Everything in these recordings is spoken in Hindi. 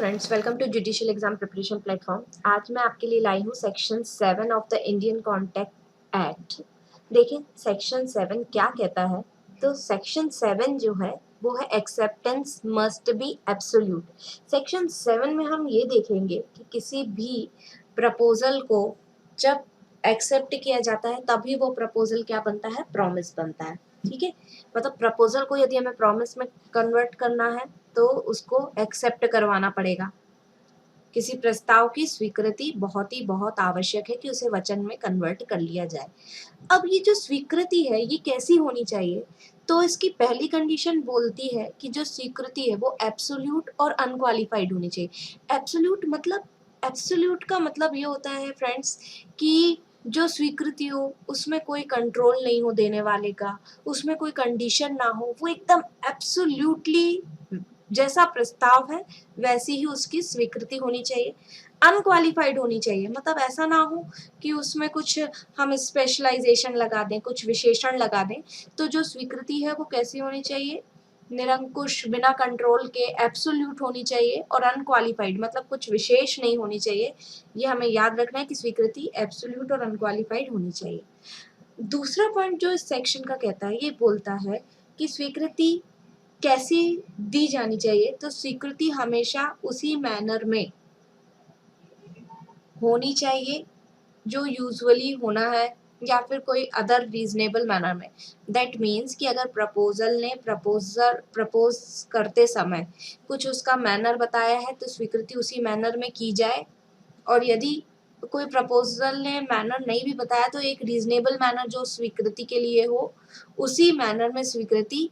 Friends, welcome to judicial exam preparation platform. आज मैं आपके लिए लाई हूँ section 7 of the Indian contact act. देखिए सेक्शन 7 क्या कहता है। तो सेक्शन 7 जो है वो है acceptance must be absolute. Section 7 में हम ये देखेंगे कि किसी भी प्रपोजल को जब एक्सेप्ट किया जाता है तभी वो प्रपोजल क्या बनता है, प्रॉमिस बनता है। ठीक है, मतलब प्रपोजल को यदि हमें प्रॉमिस में कन्वर्ट करना है तो उसको एक्सेप्ट करवाना पड़ेगा। किसी प्रस्ताव की स्वीकृति बहुत आवश्यक है कि उसे वचन में कन्वर्ट कर लिया जाए। अब ये जो स्वीकृति है ये कैसी होनी चाहिए, तो इसकी पहली कंडीशन बोलती है कि जो स्वीकृति है वो एब्सोल्यूट और अनक्वालिफाइड होनी चाहिए। एब्सोल्यूट का मतलब ये होता है फ्रेंड्स कि जो स्वीकृति हो उसमें कोई कंट्रोल नहीं हो देने वाले का, उसमें कोई कंडीशन ना हो, वो एकदम एब्सोल्यूटली जैसा प्रस्ताव है वैसी ही उसकी स्वीकृति होनी चाहिए। अनक्वालिफाइड होनी चाहिए, मतलब ऐसा ना हो कि उसमें कुछ हम स्पेशलाइजेशन लगा दें, कुछ विशेषण लगा दें। तो जो स्वीकृति है वो कैसी होनी चाहिए, निरंकुश, बिना कंट्रोल के, एब्सोल्यूट होनी चाहिए और अनक्वालिफाइड मतलब कुछ विशेष नहीं होनी चाहिए। ये हमें याद रखना है कि स्वीकृति एब्सोल्यूट और अनक्वालिफाइड होनी चाहिए। दूसरा पॉइंट जो इस सेक्शन का कहता है ये बोलता है कि स्वीकृति कैसी दी जानी चाहिए। तो स्वीकृति हमेशा उसी मैनर में होनी चाहिए जो यूजुअली होना है, या फिर कोई अदर रीजनेबल मैनर में। दैट मीन्स कि अगर प्रपोजल ने प्रपोज करते समय कुछ उसका मैनर बताया है तो स्वीकृति उसी मैनर में की जाए, और यदि कोई प्रपोजल ने मैनर नहीं भी बताया तो एक रीजनेबल मैनर जो स्वीकृति के लिए हो उसी मैनर में स्वीकृति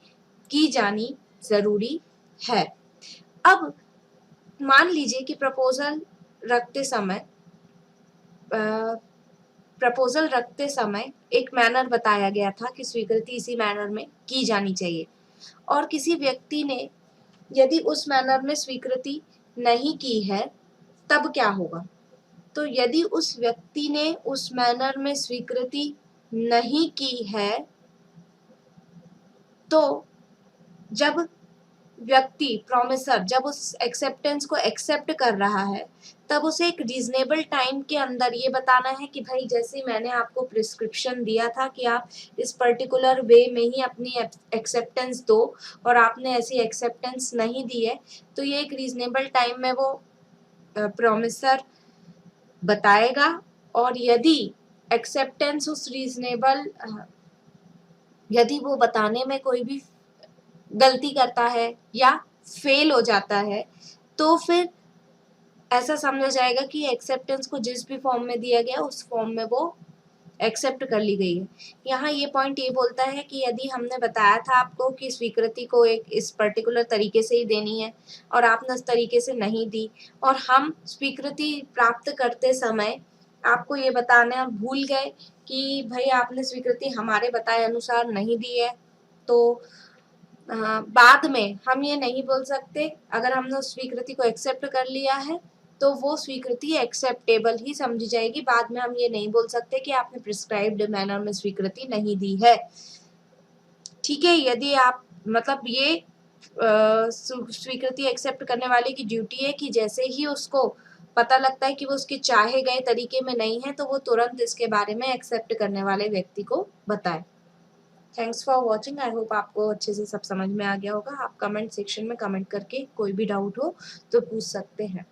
की जानी जरूरी है। अब मान लीजिए कि प्रपोजल रखते समय एक मैनर बताया गया था कि स्वीकृति इसी मैनर में की जानी चाहिए, और किसी व्यक्ति ने यदि उस मैनर में स्वीकृति नहीं की है तब क्या होगा। तो यदि उस व्यक्ति ने उस मैनर में स्वीकृति नहीं की है तो जब व्यक्ति प्रॉमिसर जब उस एक्सेप्टेंस को एक्सेप्ट कर रहा है तब उसे एक रीजनेबल टाइम के अंदर ये बताना है कि भाई जैसे मैंने आपको प्रिस्क्रिप्शन दिया था कि आप इस पर्टिकुलर वे में ही अपनी एक्सेप्टेंस दो और आपने ऐसी एक्सेप्टेंस नहीं दी है, तो ये एक रीजनेबल टाइम में वो प्रॉमिसर बताएगा। और यदि एक्सेप्टेंस उस यदि वो बताने में कोई भी गलती करता है या फेल हो जाता है तो फिर ऐसा समझा जाएगा कि एक्सेप्टेंस को जिस भी फॉर्म में दिया गया उस फॉर्म में वो एक्सेप्ट कर ली गई है। यहाँ ये पॉइंट ये बोलता है कि यदि हमने बताया था आपको कि स्वीकृति को एक इस पर्टिकुलर तरीके से ही देनी है और आपने उस तरीके से नहीं दी, और हम स्वीकृति प्राप्त करते समय आपको ये बताना भूल गए कि भाई आपने स्वीकृति हमारे बताए अनुसार नहीं दी है, तो बाद में हम ये नहीं बोल सकते। अगर हमने उस स्वीकृति को एक्सेप्ट कर लिया है तो वो स्वीकृति एक्सेप्टेबल ही समझी जाएगी। बाद में हम ये नहीं बोल सकते कि आपने प्रिस्क्राइब्ड मैनर में स्वीकृति नहीं दी है। ठीक है, यदि आप मतलब ये स्वीकृति एक्सेप्ट करने वाले की ड्यूटी है कि जैसे ही उसको पता लगता है कि वो उसके चाहे गए तरीके में नहीं है तो वो तुरंत इसके बारे में एक्सेप्ट करने वाले व्यक्ति को बताए। Thanks for watching. I hope आपको अच्छे से सब समझ में आ गया होगा। आप कमेंट सेक्शन में कमेंट करके कोई भी डाउट हो तो पूछ सकते हैं।